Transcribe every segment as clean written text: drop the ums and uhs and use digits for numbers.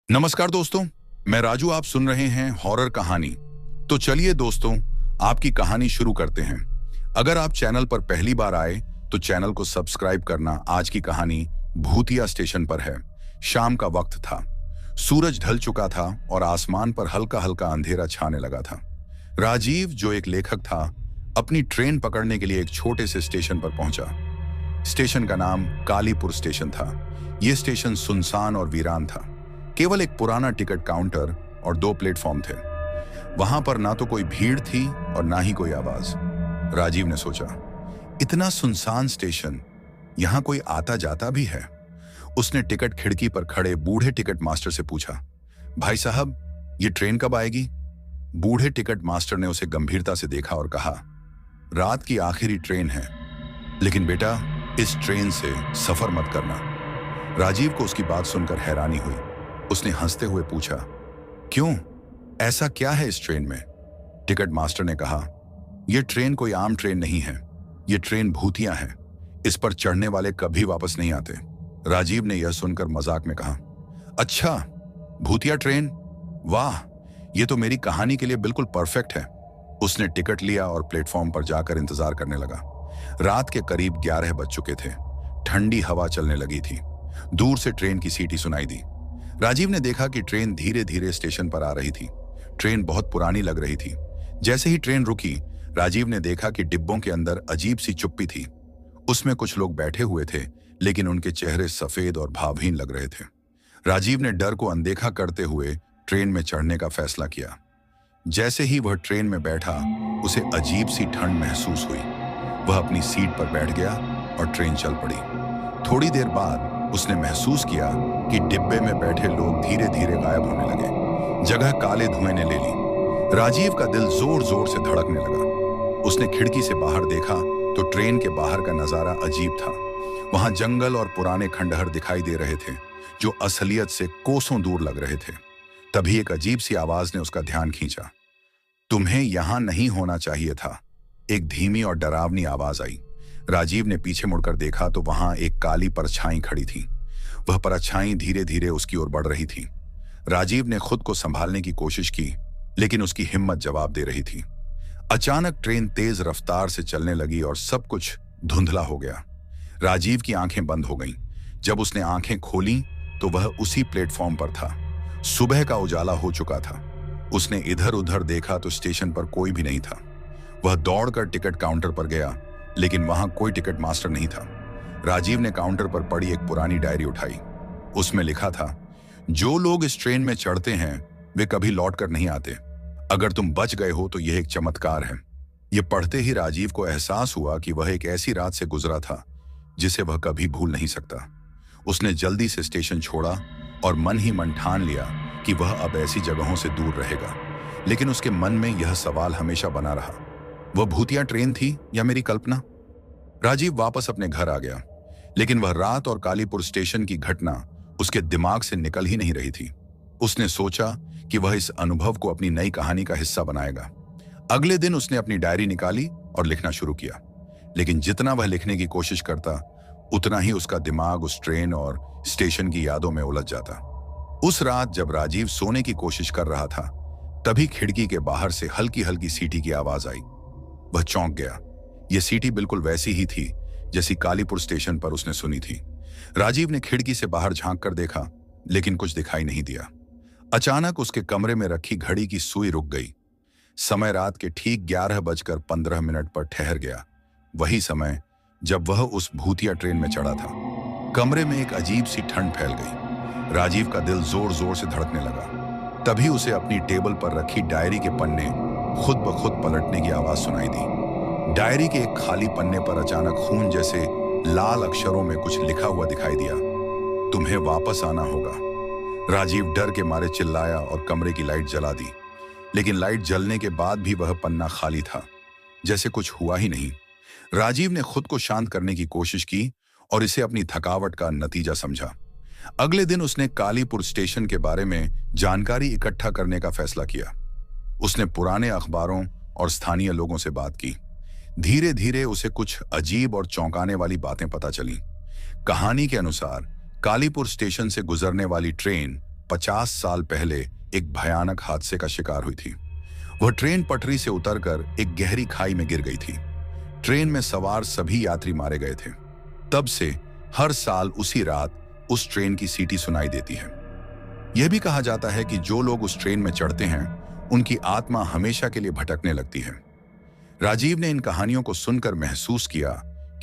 नमस्कार दोस्तों, मैं राजू। आप सुन रहे हैं हॉरर कहानी। तो चलिए दोस्तों, आपकी कहानी शुरू करते हैं। अगर आप चैनल पर पहली बार आए तो चैनल को सब्सक्राइब करना। आज की कहानी भूतिया स्टेशन पर है। शाम का वक्त था, सूरज ढल चुका था और आसमान पर हल्का हल्का अंधेरा छाने लगा था। राजीव, जो एक लेखक था, अपनी ट्रेन पकड़ने के लिए एक छोटे से स्टेशन पर पहुंचा। स्टेशन का नाम कालीपुर स्टेशन था। यह स्टेशन सुनसान और वीरान था। केवल एक पुराना टिकट काउंटर और 2 प्लेटफॉर्म थे। वहां पर ना तो कोई भीड़ थी और ना ही कोई आवाज। राजीव ने सोचा, इतना सुनसान स्टेशन, यहां कोई आता जाता भी है? उसने टिकट खिड़की पर खड़े बूढ़े टिकट मास्टर से पूछा, भाई साहब, ये ट्रेन कब आएगी? बूढ़े टिकट मास्टर ने उसे गंभीरता से देखा और कहा, रात की आखिरी ट्रेन है, लेकिन बेटा, इस ट्रेन से सफर मत करना। राजीव को उसकी बात सुनकर हैरानी हुई। उसने हंसते हुए पूछा, क्यों, ऐसा क्या है इस ट्रेन में? टिकट मास्टर ने कहा, यह ट्रेन कोई आम ट्रेन नहीं है, यह ट्रेन भूतिया है। इस पर चढ़ने वाले कभी वापस नहीं आते। राजीव ने यह सुनकर मजाक में कहा, अच्छा, भूतिया ट्रेन, वाह, यह तो मेरी कहानी के लिए बिल्कुल परफेक्ट है। उसने टिकट लिया और प्लेटफॉर्म पर जाकर इंतजार करने लगा। रात के करीब 11 बज चुके थे। ठंडी हवा चलने लगी थी। दूर से ट्रेन की सीटी सुनाई दी। राजीव ने देखा कि ट्रेन धीरे धीरे स्टेशन पर आ रही थी। ट्रेन बहुत पुरानी लग रही थी। जैसे ही ट्रेन रुकी, राजीव ने देखा कि डिब्बों के अंदर अजीब सी चुप्पी थी। उसमें कुछ लोग बैठे हुए थे, लेकिन उनके चेहरे सफेद और भावहीन लग रहे थे। राजीव ने डर को अनदेखा करते हुए ट्रेन में चढ़ने का फैसला किया। जैसे ही वह ट्रेन में बैठा, उसे अजीब सी ठंड महसूस हुई। वह अपनी सीट पर बैठ गया और ट्रेन चल पड़ी। थोड़ी देर बाद उसने महसूस किया कि डिब्बे में बैठे लोग धीरे धीरे गायब होने लगे। जगह काले धुएं ने ले ली। राजीव का दिल जोर जोर से धड़कने लगा। उसने खिड़की से बाहर देखा तो ट्रेन के बाहर का नजारा अजीब था। वहां जंगल और पुराने खंडहर दिखाई दे रहे थे, जो असलियत से कोसों दूर लग रहे थे। तभी एक अजीब सी आवाज ने उसका ध्यान खींचा। तुम्हें यहां नहीं होना चाहिए था, एक धीमी और डरावनी आवाज आई। राजीव ने पीछे मुड़कर देखा तो वहां एक काली परछाई खड़ी थी। वह परछाई धीरे धीरे उसकी ओर बढ़ रही थी। राजीव ने खुद को संभालने की कोशिश की, लेकिन उसकी हिम्मत जवाब दे रही थी। अचानक ट्रेन तेज रफ्तार से चलने लगी और सब कुछ धुंधला हो गया। राजीव की आंखें बंद हो गईं। जब उसने आंखें खोलीं तो वह उसी प्लेटफॉर्म पर था। सुबह का उजाला हो चुका था। उसने इधर उधर देखा तो स्टेशन पर कोई भी नहीं था। वह दौड़कर टिकट काउंटर पर गया, लेकिन वहां कोई टिकट मास्टर नहीं था। राजीव ने काउंटर पर पड़ी एक पुरानी डायरी उठाई। उसमें लिखा था, जो लोग इस ट्रेन में चढ़ते हैं वे कभी लौटकर नहीं आते। अगर तुम बच गए हो तो यह एक चमत्कार है। यह पढ़ते ही राजीव को एहसास हुआ कि वह एक ऐसी रात से गुजरा था जिसे वह कभी भूल नहीं सकता। उसने जल्दी से स्टेशन छोड़ा और मन ही मन ठान लिया कि वह अब ऐसी जगहों से दूर रहेगा। लेकिन उसके मन में यह सवाल हमेशा बना रहा, वह भूतिया ट्रेन थी या मेरी कल्पना? राजीव वापस अपने घर आ गया, लेकिन वह रात और कालीपुर स्टेशन की घटना उसके दिमाग से निकल ही नहीं रही थी। उसने सोचा कि वह इस अनुभव को अपनी नई कहानी का हिस्सा बनाएगा। अगले दिन उसने अपनी डायरी निकाली और लिखना शुरू किया, लेकिन जितना वह लिखने की कोशिश करता, उतना ही उसका दिमाग उस ट्रेन और स्टेशन की यादों में उलझ जाता। उस रात जब राजीव सोने की कोशिश कर रहा था, तभी खिड़की के बाहर से हल्की हल्की सीटी की आवाज आई। वह चौंक गया। यह सीटी बिल्कुल वैसी ही थी जैसी कालीपुर स्टेशन पर उसने सुनी थी। राजीव ने खिड़की से बाहर झांक कर देखा, लेकिन कुछ दिखाई नहीं दिया। अचानक उसके कमरे में रखी घड़ी की सुई रुक गई। समय रात के ठीक 11:15 पर ठहर गया। वही समय जब वह उस भूतिया ट्रेन में चढ़ा था। कमरे में एक अजीब सी ठंड फैल गई। राजीव का दिल जोर जोर से धड़कने लगा। तभी उसे अपनी टेबल पर रखी डायरी के पन्ने खुद ब खुद पलटने की आवाज सुनाई दी। डायरी के एक खाली पन्ने पर अचानक खून जैसे लाल अक्षरों में कुछ लिखा हुआ दिखाई दिया, तुम्हें वापस आना होगा। राजीव डर के मारे चिल्लाया और कमरे की लाइट जला दी, लेकिन लाइट जलने के बाद भी वह पन्ना खाली था, जैसे कुछ हुआ ही नहीं। राजीव ने खुद को शांत करने की कोशिश की और इसे अपनी थकावट का नतीजा समझा। अगले दिन उसने कालीपुर स्टेशन के बारे में जानकारी इकट्ठा करने का फैसला किया। उसने पुराने अखबारों और स्थानीय लोगों से बात की। धीरे धीरे उसे कुछ अजीब और चौंकाने वाली बातें पता चलीं। कहानी के अनुसार कालीपुर स्टेशन से गुजरने वाली ट्रेन 50 साल पहले एक भयानक हादसे का शिकार हुई थी। वह ट्रेन पटरी से उतरकर एक गहरी खाई में गिर गई थी। ट्रेन में सवार सभी यात्री मारे गए थे। तब से हर साल उसी रात उस ट्रेन की सीटी सुनाई देती है। यह भी कहा जाता है कि जो लोग उस ट्रेन में चढ़ते हैं उनकी आत्मा हमेशा के लिए भटकने लगती है। राजीव ने इन कहानियों को सुनकर महसूस किया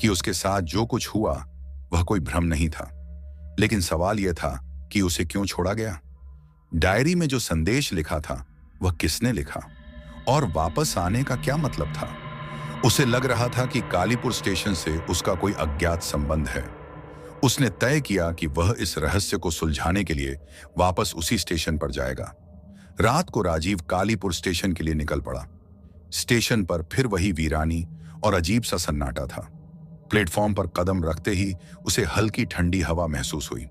कि उसके साथ जो कुछ हुआ वह कोई भ्रम नहीं था, लेकिन सवाल यह था कि उसे क्यों छोड़ा गया। डायरी में जो संदेश लिखा था वह किसने लिखा और वापस आने का क्या मतलब था। उसे लग रहा था कि कालीपुर स्टेशन से उसका कोई अज्ञात संबंध है। उसने तय किया कि वह इस रहस्य को सुलझाने के लिए वापस उसी स्टेशन पर जाएगा। रात को राजीव कालीपुर स्टेशन के लिए निकल पड़ा। स्टेशन पर फिर वही वीरानी और अजीब सा सन्नाटा था। प्लेटफॉर्म पर कदम रखते ही उसे हल्की ठंडी हवा महसूस हुई।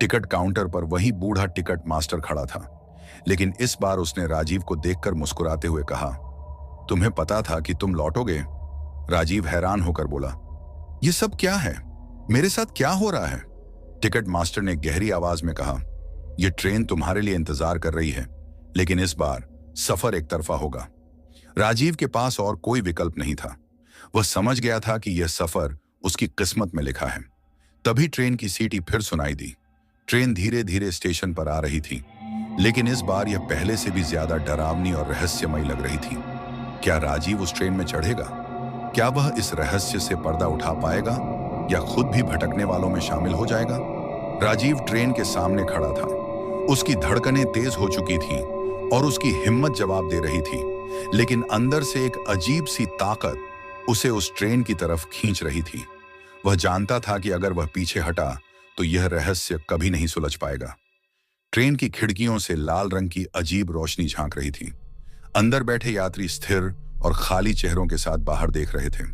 टिकट काउंटर पर वही बूढ़ा टिकट मास्टर खड़ा था, लेकिन इस बार उसने राजीव को देखकर मुस्कुराते हुए कहा, तुम्हें पता था कि तुम लौटोगे? राजीव हैरान होकर बोला, यह सब क्या है? मेरे साथ क्या हो रहा है? टिकट मास्टर ने गहरी आवाज में कहा, यह ट्रेन तुम्हारे लिए इंतजार कर रही है, लेकिन इस बार सफर एक तरफा होगा। राजीव के पास और कोई विकल्प नहीं था। वह समझ गया था कि यह सफर उसकी किस्मत में लिखा है। तभी ट्रेन की सीटी फिर सुनाई दी। ट्रेन धीरे धीरे स्टेशन पर आ रही थी, लेकिन इस बार यह पहले से भी ज्यादा डरावनी और रहस्यमयी लग रही थी। क्या राजीव उस ट्रेन में चढ़ेगा? क्या वह इस रहस्य से पर्दा उठा पाएगा या खुद भी भटकने वालों में शामिल हो जाएगा? राजीव ट्रेन के सामने खड़ा था। उसकी धड़कनें तेज हो चुकी थीं और उसकी हिम्मत जवाब दे रही थी, लेकिन अंदर से एक अजीब सी ताकत उसे उस ट्रेन की तरफ खींच रही थी। वह जानता था कि अगर वह पीछे हटा तो यह रहस्य कभी नहीं सुलझ पाएगा। ट्रेन की खिड़कियों से लाल रंग की अजीब रोशनी झांक रही थी। अंदर बैठे यात्री स्थिर और खाली चेहरों के साथ बाहर देख रहे थे।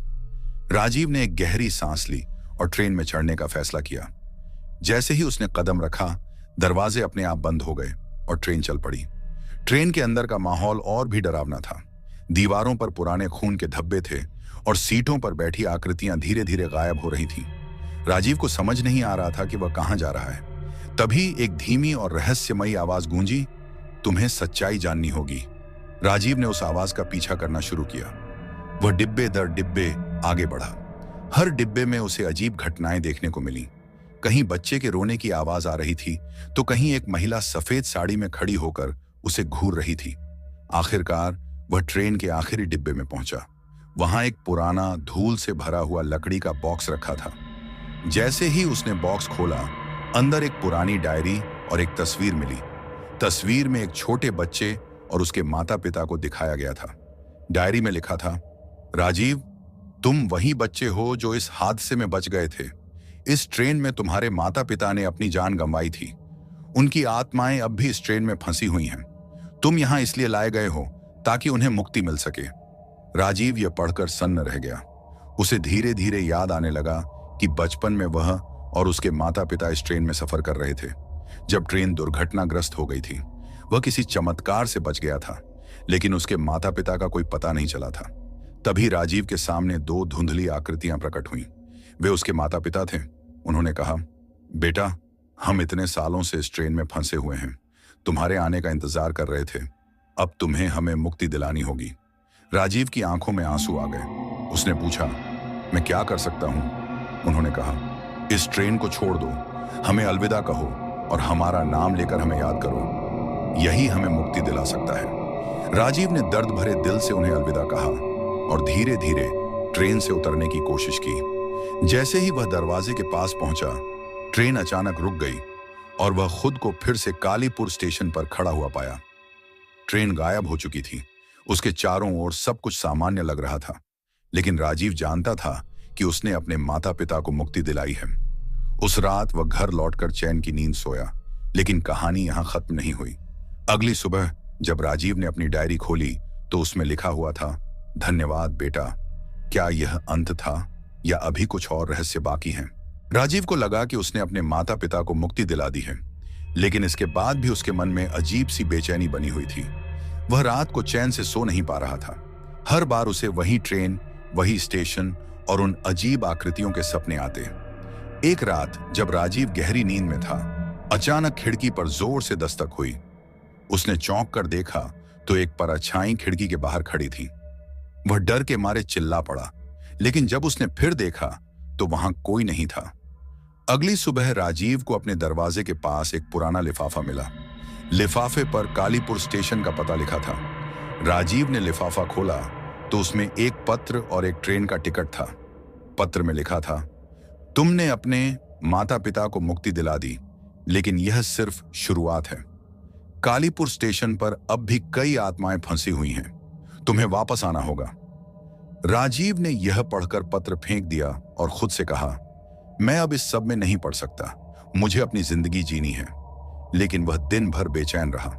राजीव ने एक गहरी सांस ली और ट्रेन में चढ़ने का फैसला किया। जैसे ही उसने कदम रखा, दरवाजे अपने आप बंद हो गए और ट्रेन चल पड़ी। ट्रेन के अंदर का माहौल और भी डरावना था। दीवारों पर पुराने खून के धब्बे थे और सीटों पर बैठी आकृतियां धीरे धीरे गायब हो रही थीं। राजीव को समझ नहीं आ रहा था कि वह कहां जा रहा है। तभी एक धीमी और रहस्यमयी आवाज गूंजी, तुम्हें सच्चाई जाननी होगी। राजीव ने उस आवाज का पीछा करना शुरू किया। वह डिब्बे दर डिब्बे आगे बढ़ा। हर डिब्बे में उसे अजीब घटनाएं देखने को मिली। कहीं बच्चे के रोने की आवाज आ रही थी तो कहीं एक महिला सफेद साड़ी में खड़ी होकर उसे घूर रही थी। आखिरकार वह ट्रेन के आखिरी डिब्बे में पहुंचा। वहां एक पुराना धूल से भरा हुआ लकड़ी का बॉक्स रखा था। जैसे ही उसने बॉक्स खोला, अंदर एक पुरानी डायरी और एक तस्वीर मिली। तस्वीर में एक छोटे बच्चे और उसके माता पिता को दिखाया गया था। डायरी में लिखा था, राजीव, तुम वही बच्चे हो जो इस हादसे में बच गए थे। इस ट्रेन में तुम्हारे माता पिता ने अपनी जान गंवाई थी। उनकी आत्माएं अब भी इस ट्रेन में फंसी हुई हैं। तुम यहां इसलिए लाए गए हो ताकि उन्हें मुक्ति मिल सके। राजीव यह पढ़कर सन्न रह गया। उसे धीरे धीरे याद आने लगा कि बचपन में वह और उसके माता पिता इस ट्रेन में सफर कर रहे थे जब ट्रेन दुर्घटनाग्रस्त हो गई थी। वह किसी चमत्कार से बच गया था, लेकिन उसके माता पिता का कोई पता नहीं चला था। तभी राजीव के सामने दो धुंधली आकृतियां प्रकट हुईं। वे उसके माता पिता थे। उन्होंने कहा, बेटा, हम इतने सालों से इस ट्रेन में फंसे हुए हैं, तुम्हारे आने का इंतजार कर रहे थे। अब तुम्हें हमें मुक्ति दिलानी होगी। राजीव की आंखों में आंसू आ गए। उसने पूछा, मैं क्या कर सकता हूं? उन्होंने कहा, इस ट्रेन को छोड़ दो, हमें अलविदा कहो और हमारा नाम लेकर हमें याद करो। यही हमें मुक्ति दिला सकता है। राजीव ने दर्द भरे दिल से उन्हें अलविदा कहा और धीरे धीरे ट्रेन से उतरने की कोशिश की। जैसे ही वह दरवाजे के पास पहुंचा, ट्रेन अचानक रुक गई और वह खुद को फिर से कालीपुर स्टेशन पर खड़ा हुआ पाया। ट्रेन गायब हो चुकी थी। उसके चारों ओर सब कुछ सामान्य लग रहा था, लेकिन राजीव जानता था कि उसने अपने माता पिता को मुक्ति दिलाई है। उस रात वह घर लौटकर चैन की नींद सोया, लेकिन कहानी यहां खत्म नहीं हुई। अगली सुबह जब राजीव ने अपनी डायरी खोली तो उसमें लिखा हुआ था, धन्यवाद बेटा। क्या यह अंत था या अभी कुछ और रहस्य बाकी हैं? राजीव को लगा कि उसने अपने माता पिता को मुक्ति दिला दी है, लेकिन इसके बाद भी उसके मन में अजीब सी बेचैनी बनी हुई थी। वह रात को चैन से सो नहीं पा रहा था। हर बार उसे वही ट्रेन, वही स्टेशन और उन अजीब आकृतियों के सपने आते। एक रात जब राजीव गहरी नींद में था, अचानक खिड़की पर जोर से दस्तक हुई। उसने चौंक कर देखा तो एक परछाई खिड़की के बाहर खड़ी थी। वह डर के मारे चिल्ला पड़ा, लेकिन जब उसने फिर देखा तो वहां कोई नहीं था। अगली सुबह राजीव को अपने दरवाजे के पास एक पुराना लिफाफा मिला। लिफाफे पर कालीपुर स्टेशन का पता लिखा था। राजीव ने लिफाफा खोला तो उसमें एक पत्र और एक ट्रेन का टिकट था। पत्र में लिखा था, तुमने अपने माता पिता को मुक्ति दिला दी, लेकिन यह सिर्फ शुरुआत है। कालीपुर स्टेशन पर अब भी कई आत्माएं फंसी हुई हैं। तुम्हें वापस आना होगा। राजीव ने यह पढ़कर पत्र फेंक दिया और खुद से कहा, मैं अब इस सब में नहीं पढ़ सकता, मुझे अपनी जिंदगी जीनी है। लेकिन वह दिन भर बेचैन रहा।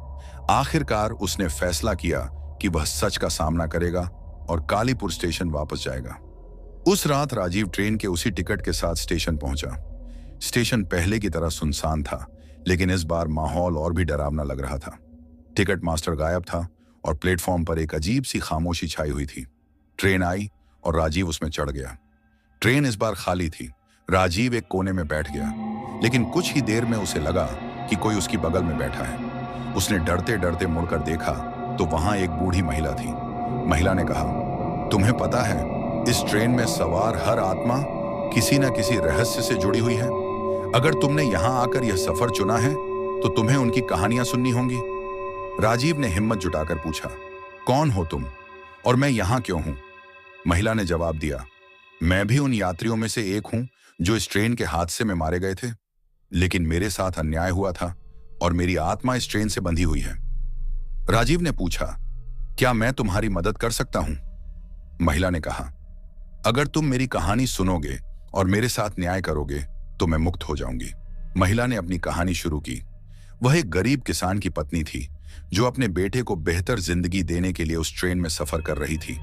आखिरकार उसने फैसला किया कि वह सच का सामना करेगा और कालीपुर स्टेशन वापस जाएगा। उस रात राजीव ट्रेन के उसी टिकट के साथ स्टेशन पहुंचा। स्टेशन पहले की तरह सुनसान था, लेकिन इस बार माहौल और भी डरावना लग रहा था। टिकट मास्टर गायब था और प्लेटफॉर्म पर एक अजीब सी खामोशी छाई हुई थी। ट्रेन आई और राजीव उसमें चढ़ गया। ट्रेन इस बार खाली थी। राजीव एक कोने में बैठ गया, लेकिन कुछ ही देर में उसे लगा कि कोई उसकी बगल में बैठा है। उसने डरते डरते मुड़कर देखा तो वहां एक बूढ़ी महिला थी। महिला ने कहा, तुम्हें पता है, इस ट्रेन में सवार हर आत्मा किसी न किसी रहस्य से जुड़ी हुई है। अगर तुमने यहां आकर यह सफर चुना है तो तुम्हें उनकी कहानियां सुननी होंगी। राजीव ने हिम्मत जुटाकर पूछा, कौन हो तुम और मैं यहां क्यों हूं? महिला ने जवाब दिया, मैं भी उन यात्रियों में से एक हूं जो इस ट्रेन के हादसे में मारे गए थे, लेकिन मेरे साथ अन्याय हुआ था और मेरी आत्मा इस ट्रेन से बंधी हुई है। राजीव ने पूछा, क्या मैं तुम्हारी मदद कर सकता हूं? महिला ने कहा, अगर तुम मेरी कहानी सुनोगे और मेरे साथ न्याय करोगे तो मैं मुक्त हो जाऊंगी। महिला ने अपनी कहानी शुरू की। वह एक गरीब किसान की पत्नी थी जो अपने बेटे को बेहतर जिंदगी देने के लिए उस ट्रेन में सफर कर रही थी,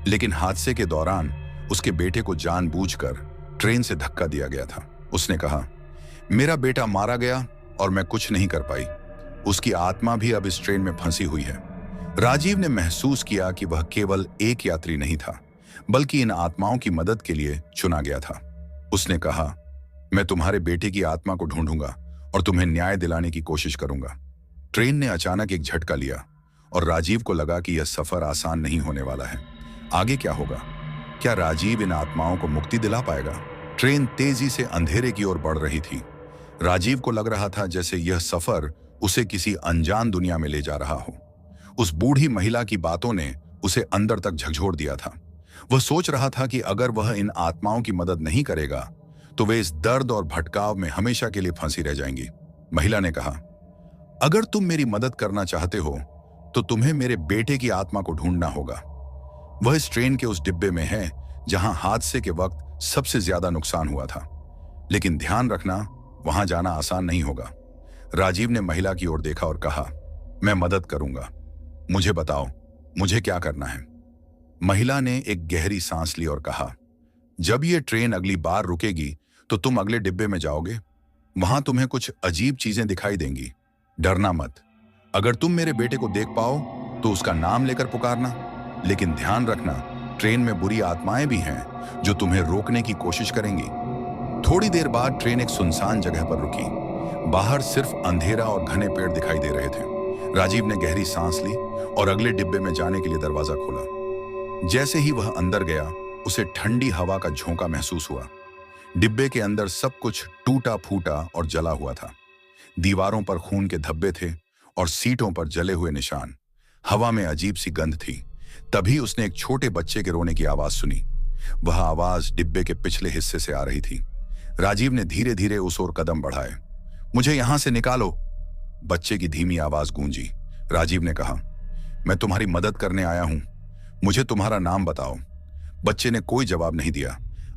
लेकिन हादसे के दौरान उसके बेटे को जानबूझकर ट्रेन से धक्का दिया गया था। उसने कहा, मेरा बेटा मारा गया और मैं कुछ नहीं कर पाई। उसकी आत्मा भी अब इस ट्रेन में फंसी हुई है। राजीव ने महसूस किया कि वह केवल एक यात्री नहीं था, बल्कि इन आत्माओं की मदद के लिए चुना गया था। उसने कहा, मैं तुम्हारे बेटे की आत्मा को ढूंढूंगा और तुम्हें न्याय दिलाने की कोशिश करूंगा। ट्रेन ने अचानक एक झटका लिया और राजीव को लगा कि यह सफर आसान नहीं होने वाला है। आगे क्या होगा? क्या राजीव इन आत्माओं को मुक्ति दिला पाएगा? ट्रेन तेजी से अंधेरे की ओर बढ़ रही थी। राजीव को लग रहा था जैसे यह सफर उसे किसी अनजान दुनिया में ले जा रहा हो। उस बूढ़ी महिला की बातों ने उसे अंदर तक झकझोर दिया था। वह सोच रहा था कि अगर वह इन आत्माओं की मदद नहीं करेगा तो वे इस दर्द और भटकाव में हमेशा के लिए फंसी रह जाएंगी। महिला ने कहा, अगर तुम मेरी मदद करना चाहते हो तो तुम्हें मेरे बेटे की आत्मा को ढूंढना होगा। वह इस ट्रेन के उस डिब्बे में है जहां हादसे के वक्त सबसे ज्यादा नुकसान हुआ था, लेकिन ध्यान रखना, वहां जाना आसान नहीं होगा। राजीव ने महिला की ओर देखा और कहा, मैं मदद करूंगा, मुझे बताओ मुझे क्या करना है। महिला ने एक गहरी सांस ली और कहा, जब ये ट्रेन अगली बार रुकेगी तो तुम अगले डिब्बे में जाओगे। वहां तुम्हें कुछ अजीब चीजें दिखाई देंगी। डरना मत। अगर तुम मेरे बेटे को देख पाओ तो उसका नाम लेकर पुकारना, लेकिन ध्यान रखना, ट्रेन में बुरी आत्माएं भी हैं जो तुम्हें रोकने की कोशिश करेंगी। थोड़ी देर बाद ट्रेन एक सुनसान जगह पर रुकी। बाहर सिर्फ अंधेरा और घने पेड़ दिखाई दे रहे थे। राजीव ने गहरी सांस ली और अगले डिब्बे में जाने के लिए दरवाजा खोला। जैसे ही वह अंदर गया, उसे ठंडी हवा का झोंका महसूस हुआ। डिब्बे के अंदर सब कुछ टूटा फूटा और जला हुआ था। दीवारों पर खून के धब्बे थे और सीटों पर जले हुए निशान। हवा में अजीब सी गंध थी। तभी उसने एक छोटे बच्चे के रोने की आवाज सुनी। वह आवाज डिब्बे के पिछले हिस्से से आ रही थी। राजीव ने धीरे धीरे उस ओर कदम बढ़ाए। मुझे यहां से निकालो, बच्चे की धीमी आवाज गूंजी। राजीव ने कहा, मैं तुम्हारी मदद करने आया हूं, मुझे तुम्हारा नाम बताओ। बच्चे ने कोई जवाब नहीं दिया।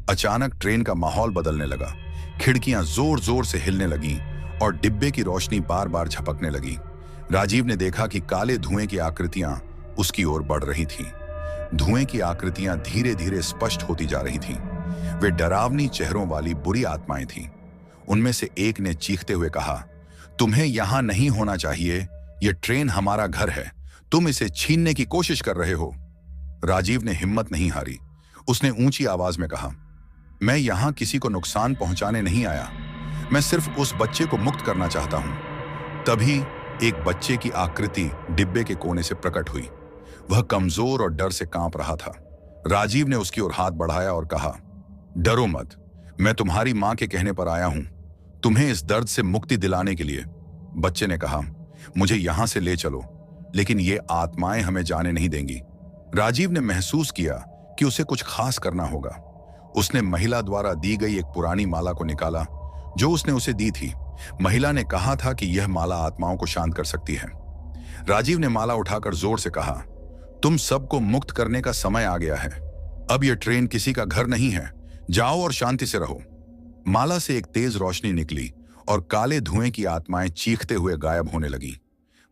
अचानक ट्रेन का माहौल बदलने लगा। खिड़कियां जोर जोर से हिलने लगीं और डिब्बे की रोशनी बार बार झपकने लगी। राजीव ने देखा कि काले धुएं की आकृतियां उसकी ओर बढ़ रही थीं। धुएं की आकृतियां धीरे धीरे स्पष्ट होती जा रही थीं। वे डरावनी चेहरों वाली बुरी आत्माएं थीं। उनमें से एक ने चीखते हुए कहा, तुम्हें यहां नहीं होना चाहिए, यह ट्रेन हमारा घर है, तुम इसे छीनने की कोशिश कर रहे हो। राजीव ने हिम्मत नहीं हारी। उसने ऊंची आवाज में कहा, मैं यहां किसी को नुकसान पहुंचाने नहीं आया, मैं सिर्फ उस बच्चे को मुक्त करना चाहता हूं। तभी एक बच्चे की आकृति डिब्बे के कोने से प्रकट हुई। वह कमजोर और डर से कांप रहा था। राजीव ने उसकी ओर हाथ बढ़ाया और कहा, डरो मत, मैं तुम्हारी मां के कहने पर आया हूं, तुम्हें इस दर्द से मुक्ति दिलाने के लिए। बच्चे ने कहा, मुझे यहां से ले चलो, लेकिन ये आत्माएं हमें जाने नहीं देंगी। राजीव ने महसूस किया कि उसे कुछ खास करना होगा। उसने महिला द्वारा दी गई एक पुरानी माला को निकाला जो उसने उसे दी थी। महिला ने कहा था कि यह माला आत्माओं को शांत कर सकती है। राजीव ने माला उठाकर जोर से कहा, तुम सबको मुक्त करने का समय आ गया है। अब यह ट्रेन किसी का घर नहीं है, जाओ और शांति से रहो। माला से एक तेज रोशनी निकली और काले धुएं की आत्माएं चीखते हुए गायब होने लगी।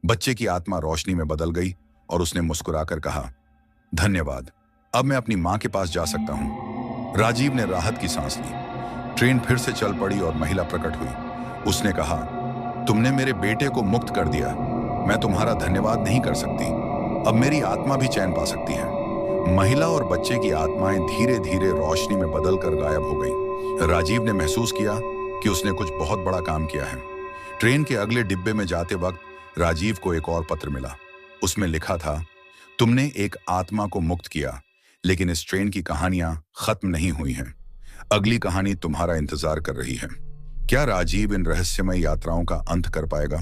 बच्चे की आत्मा रोशनी में बदल गई और उसने मुस्कुराकर कहा, धन्यवाद, अब मैं अपनी मां के पास जा सकता हूं। राजीव ने राहत की सांस ली। ट्रेन फिर से चल पड़ी और महिला प्रकट हुई। उसने कहा, तुमने मेरे बेटे को मुक्त कर दिया। मैं तुम्हारा धन्यवाद नहीं कर सकती। अब मेरी आत्मा भी चैन पा सकती है। महिला और बच्चे की आत्माएं धीरे धीरे रोशनी में बदलकर गायब हो गई। राजीव ने महसूस किया कि उसने कुछ बहुत बड़ा काम किया है। ट्रेन के अगले डिब्बे में जाते वक्त राजीव को एक और पत्र मिला। उसमें लिखा था, तुमने एक आत्मा को मुक्त किया, लेकिन इस ट्रेन की कहानियां खत्म नहीं हुई हैं। अगली कहानी तुम्हारा इंतजार कर रही है। क्या राजीव इन रहस्यमय यात्राओं का अंत कर पाएगा?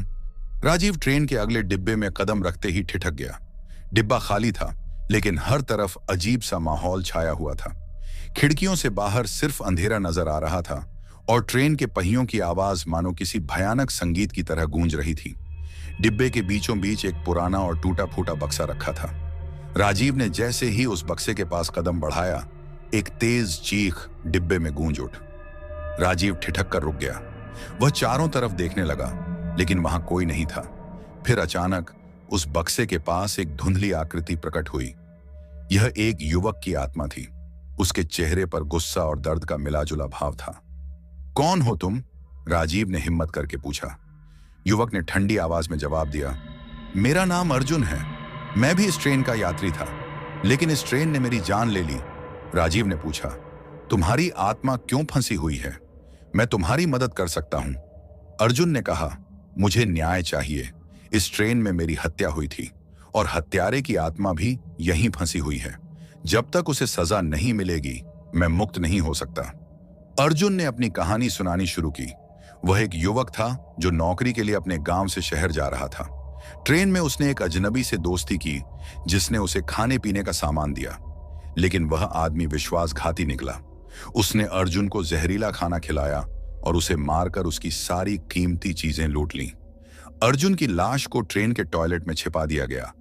राजीव ट्रेन के अगले डिब्बे में कदम रखते ही ठिठक गया। डिब्बा खाली था, लेकिन हर तरफ अजीब सा माहौल छाया हुआ था। खिड़कियों से बाहर सिर्फ अंधेरा नजर आ रहा था और ट्रेन के पहियों की आवाज मानो किसी भयानक संगीत की तरह गूंज रही थी। डिब्बे के बीचों बीच एक पुराना और टूटा फूटा बक्सा रखा था। राजीव ने जैसे ही उस बक्से के पास कदम बढ़ाया, एक तेज चीख डिब्बे में गूंज उठ। राजीव ठिठक कर रुक गया। वह चारों तरफ देखने लगा, लेकिन वहां कोई नहीं था। फिर अचानक उस बक्से के पास एक धुंधली आकृति प्रकट हुई। यह एक युवक की आत्मा थी। उसके चेहरे पर गुस्सा और दर्द का मिलाजुला भाव था। कौन हो तुम? राजीव ने हिम्मत करके पूछा। युवक ने ठंडी आवाज में जवाब दिया, मेरा नाम अर्जुन है। मैं भी इस ट्रेन का यात्री था, लेकिन इस ट्रेन ने मेरी जान ले ली। राजीव ने पूछा, तुम्हारी आत्मा क्यों फंसी हुई है? मैं तुम्हारी मदद कर सकता हूं। अर्जुन ने कहा, मुझे न्याय चाहिए। इस ट्रेन में मेरी हत्या हुई थी और हत्यारे की आत्मा भी यहीं फंसी हुई है। जब तक उसे सजा नहीं मिलेगी, मैं मुक्त नहीं हो सकता। अर्जुन ने अपनी कहानी सुनानी शुरू की। वह एक युवक था जो नौकरी के लिए अपने गांव से शहर जा रहा था। ट्रेन में उसने एक अजनबी से दोस्ती की, जिसने उसे खाने पीने का सामान दिया, लेकिन वह आदमी विश्वासघाती निकला। उसने अर्जुन को जहरीला खाना खिलाया और उसे मारकर उसकी सारी कीमती चीजें लूट लीं। अर्जुन की लाश को ट्रेन के टॉयलेट में छिपा दिया गया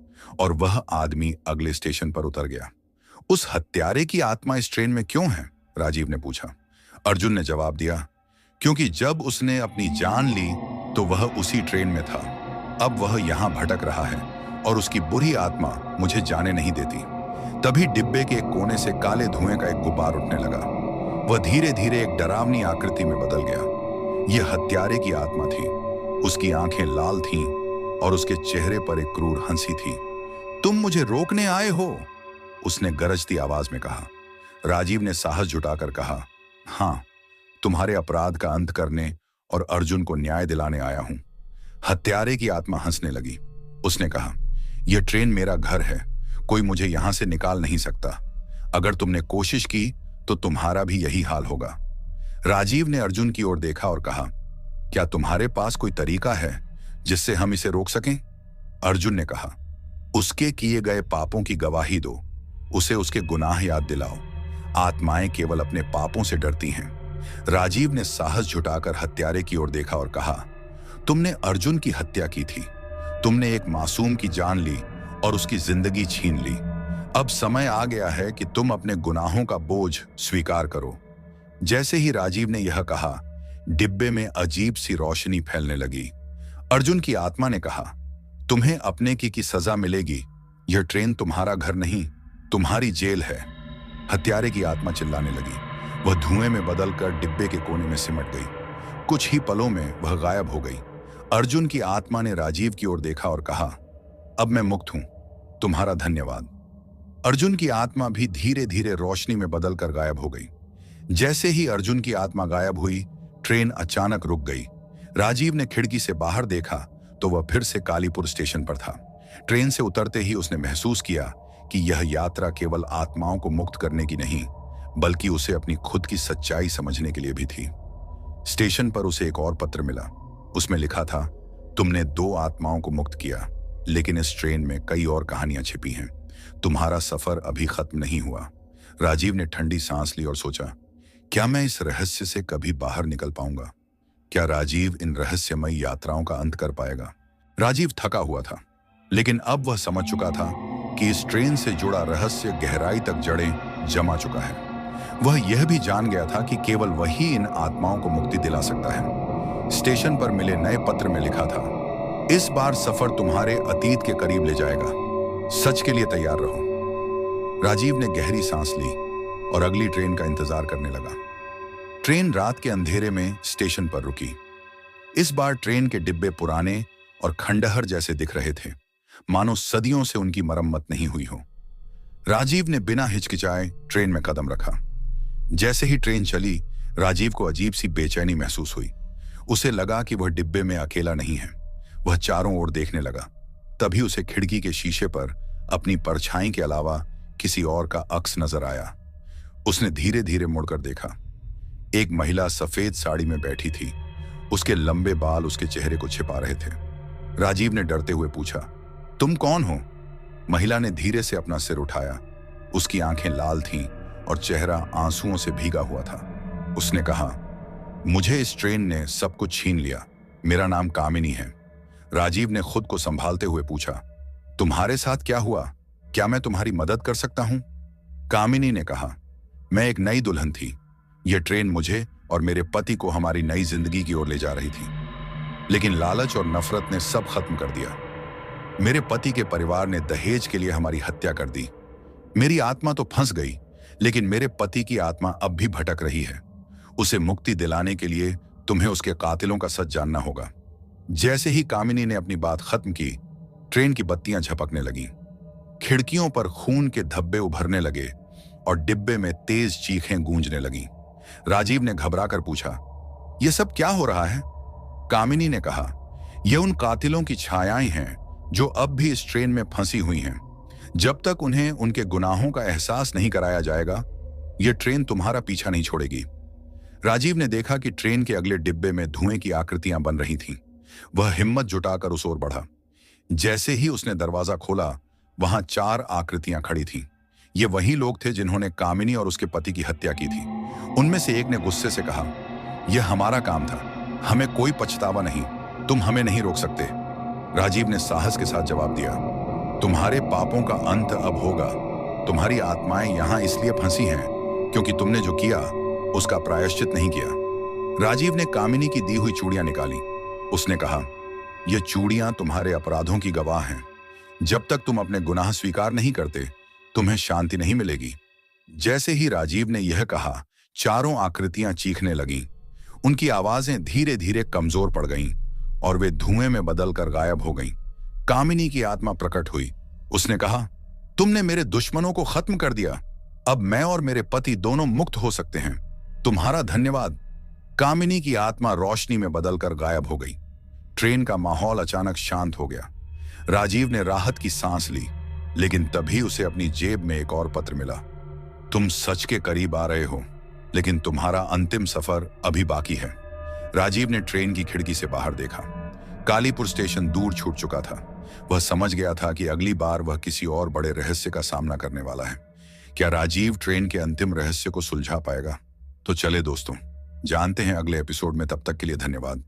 और वह आदमी अगले स्टेशन पर उतर गया। उस हत्यारे की आत्मा इस ट्रेन में क्यों है? राजीव ने पूछा। अर्जुन ने जवाब दिया, क्योंकि जब उसने अपनी जान ली तो वह उसी ट्रेन में था। अब वह यहां भटक रहा है और उसकी बुरी आत्मा मुझे जाने नहीं देती। तभी डिब्बे के एक कोने से काले धुएं का एक गुब्बार उठने लगा। वह धीरे धीरे एक डरावनी आकृति में बदल गया। यह हत्यारे की आत्मा थी। उसकी आंखें लाल थीं और उसके चेहरे पर एक क्रूर हंसी थी। तुम मुझे रोकने आए हो? उसने गरजती आवाज में कहा। राजीव ने साहस जुटाकर कहा, हाँ, तुम्हारे अपराध का अंत करने और अर्जुन को न्याय दिलाने आया हूं। हत्यारे की आत्मा हंसने लगी। उसने कहा, यह ट्रेन मेरा घर है, कोई मुझे यहां से निकाल नहीं सकता। अगर तुमने कोशिश की तो तुम्हारा भी यही हाल होगा। राजीव ने अर्जुन की ओर देखा और कहा, क्या तुम्हारे पास कोई तरीका है जिससे हम इसे रोक सकें? अर्जुन ने कहा, उसके किए गए पापों की गवाही दो, उसे उसके गुनाह याद दिलाओ। आत्माएं केवल अपने पापों से डरती हैं। राजीव ने साहस जुटाकर हत्यारे की ओर देखा और कहा, तुमने अर्जुन की हत्या की थी। तुमने एक मासूम की जान ली और उसकी जिंदगी छीन ली। अब समय आ गया है कि तुम अपने गुनाहों का बोझ स्वीकार करो। जैसे ही राजीव ने यह कहा, डिब्बे में अजीब सी रोशनी फैलने लगी। अर्जुन की आत्मा ने कहा, तुम्हें अपने की सजा मिलेगी। यह ट्रेन तुम्हारा घर नहीं, तुम्हारी जेल है। हत्यारे की आत्मा चिल्लाने लगी। वह धुएं में बदलकर डिब्बे के कोने में सिमट गई। कुछ ही पलों में वह गायब हो गई। अर्जुन की आत्मा ने राजीव की ओर देखा और कहा, अब मैं मुक्त हूं, तुम्हारा धन्यवाद। अर्जुन की आत्मा भी धीरे धीरे रोशनी में बदलकर गायब हो गई। जैसे ही अर्जुन की आत्मा गायब हुई, ट्रेन अचानक रुक गई। राजीव ने खिड़की से बाहर देखा तो वह फिर से कालीपुर स्टेशन पर था। ट्रेन से उतरते ही उसने महसूस किया कि यह यात्रा केवल आत्माओं को मुक्त करने की नहीं, बल्कि उसे अपनी खुद की सच्चाई समझने के लिए भी थी। स्टेशन पर उसे एक और पत्र मिला। उसमें लिखा था, तुमने 2 आत्माओं को मुक्त किया, लेकिन इस ट्रेन में कई और कहानियां छिपी हैं। तुम्हारा सफर अभी खत्म नहीं हुआ। राजीव ने ठंडी सांस ली और सोचा, क्या मैं इस रहस्य से कभी बाहर निकल पाऊंगा? क्या राजीव इन रहस्यमयी यात्राओं का अंत कर पाएगा? राजीव थका हुआ था, लेकिन अब वह समझ चुका था कि इस ट्रेन से जुड़ा रहस्य गहराई तक जड़ें जमा चुका है। वह यह भी जान गया था कि केवल वही इन आत्माओं को मुक्ति दिला सकता है। स्टेशन पर मिले नए पत्र में लिखा था, इस बार सफर तुम्हारे अतीत के करीब ले जाएगा। सच के लिए तैयार रहो। राजीव ने गहरी सांस ली और अगली ट्रेन का इंतजार करने लगा। ट्रेन रात के अंधेरे में स्टेशन पर रुकी। इस बार ट्रेन के डिब्बे पुराने और खंडहर जैसे दिख रहे थे, मानो सदियों से उनकी मरम्मत नहीं हुई हो। राजीव ने बिना हिचकिचाए ट्रेन में कदम रखा। जैसे ही ट्रेन चली, राजीव को अजीब सी बेचैनी महसूस हुई। उसे लगा कि वह डिब्बे में अकेला नहीं है। वह चारों ओर देखने लगा। तभी उसे खिड़की के शीशे पर अपनी परछाई के अलावा किसी और का अक्स नजर आया। उसने धीरे धीरे मुड़कर देखा। एक महिला सफेद साड़ी में बैठी थी। उसके लंबे बाल उसके चेहरे को छिपा रहे थे। राजीव ने डरते हुए पूछा, तुम कौन हो? महिला ने धीरे से अपना सिर उठाया। उसकी आंखें लाल थीं और चेहरा आंसुओं से भीगा हुआ था। उसने कहा, मुझे इस ट्रेन ने सब कुछ छीन लिया। मेरा नाम कामिनी है। राजीव ने खुद को संभालते हुए पूछा, तुम्हारे साथ क्या हुआ? क्या मैं तुम्हारी मदद कर सकता हूं? कामिनी ने कहा, मैं एक नई दुल्हन थी। यह ट्रेन मुझे और मेरे पति को हमारी नई जिंदगी की ओर ले जा रही थी, लेकिन लालच और नफरत ने सब खत्म कर दिया। मेरे पति के परिवार ने दहेज के लिए हमारी हत्या कर दी। मेरी आत्मा तो फंस गई, लेकिन मेरे पति की आत्मा अब भी भटक रही है। उसे मुक्ति दिलाने के लिए तुम्हें उसके कातिलों का सच जानना होगा। जैसे ही कामिनी ने अपनी बात खत्म की, ट्रेन की बत्तियां झपकने लगीं। खिड़कियों पर खून के धब्बे उभरने लगे और डिब्बे में तेज चीखें गूंजने लगीं। राजीव ने घबराकर पूछा, यह सब क्या हो रहा है? कामिनी ने कहा, यह उन कातिलों की छायाएं हैं जो अब भी इस ट्रेन में फंसी हुई हैं। जब तक उन्हें उनके गुनाहों का एहसास नहीं कराया जाएगा, यह ट्रेन तुम्हारा पीछा नहीं छोड़ेगी। राजीव ने देखा कि ट्रेन के अगले डिब्बे में धुएं की आकृतियां बन रही थीं। वह हिम्मत जुटाकर उस ओर बढ़ा। जैसे ही उसने दरवाजा खोला, वहां 4 आकृतियां खड़ी थीं। ये वही लोग थे जिन्होंने कामिनी और उसके पति की हत्या की थी। उनमें से एक ने गुस्से से कहा, यह हमारा काम था, हमें कोई पछतावा नहीं, तुम हमें नहीं रोक सकते। राजीव ने साहस के साथ जवाब दिया, तुम्हारे पापों का अंत अब होगा। तुम्हारी आत्माएं यहां इसलिए फंसी हैं क्योंकि तुमने जो किया उसका प्रायश्चित नहीं किया। राजीव ने कामिनी की दी हुई चूड़ियां निकाली। उसने कहा, यह चूड़ियां तुम्हारे अपराधों की गवाह हैं। जब तक तुम अपने गुनाह स्वीकार नहीं करते, तुम्हें शांति नहीं मिलेगी। जैसे ही राजीव ने यह कहा, चारों आकृतियां चीखने लगीं। उनकी आवाजें धीरे धीरे कमजोर पड़ गईं और वे धुएं में बदलकर गायब हो गईं। कामिनी की आत्मा प्रकट हुई। उसने कहा, तुमने मेरे दुश्मनों को खत्म कर दिया। अब मैं और मेरे पति दोनों मुक्त हो सकते हैं। तुम्हारा धन्यवाद। कामिनी की आत्मा रोशनी में बदलकर गायब हो गई। ट्रेन का माहौल अचानक शांत हो गया। राजीव ने राहत की सांस ली, लेकिन तभी उसे अपनी जेब में एक और पत्र मिला। तुम सच के करीब आ रहे हो, लेकिन तुम्हारा अंतिम सफर अभी बाकी है। राजीव ने ट्रेन की खिड़की से बाहर देखा। कालीपुर स्टेशन दूर छूट चुका था। वह समझ गया था कि अगली बार वह किसी और बड़े रहस्य का सामना करने वाला है। क्या राजीव ट्रेन के अंतिम रहस्य को सुलझा पाएगा? तो चले दोस्तों, जानते हैं अगले एपिसोड में। तब तक के लिए धन्यवाद।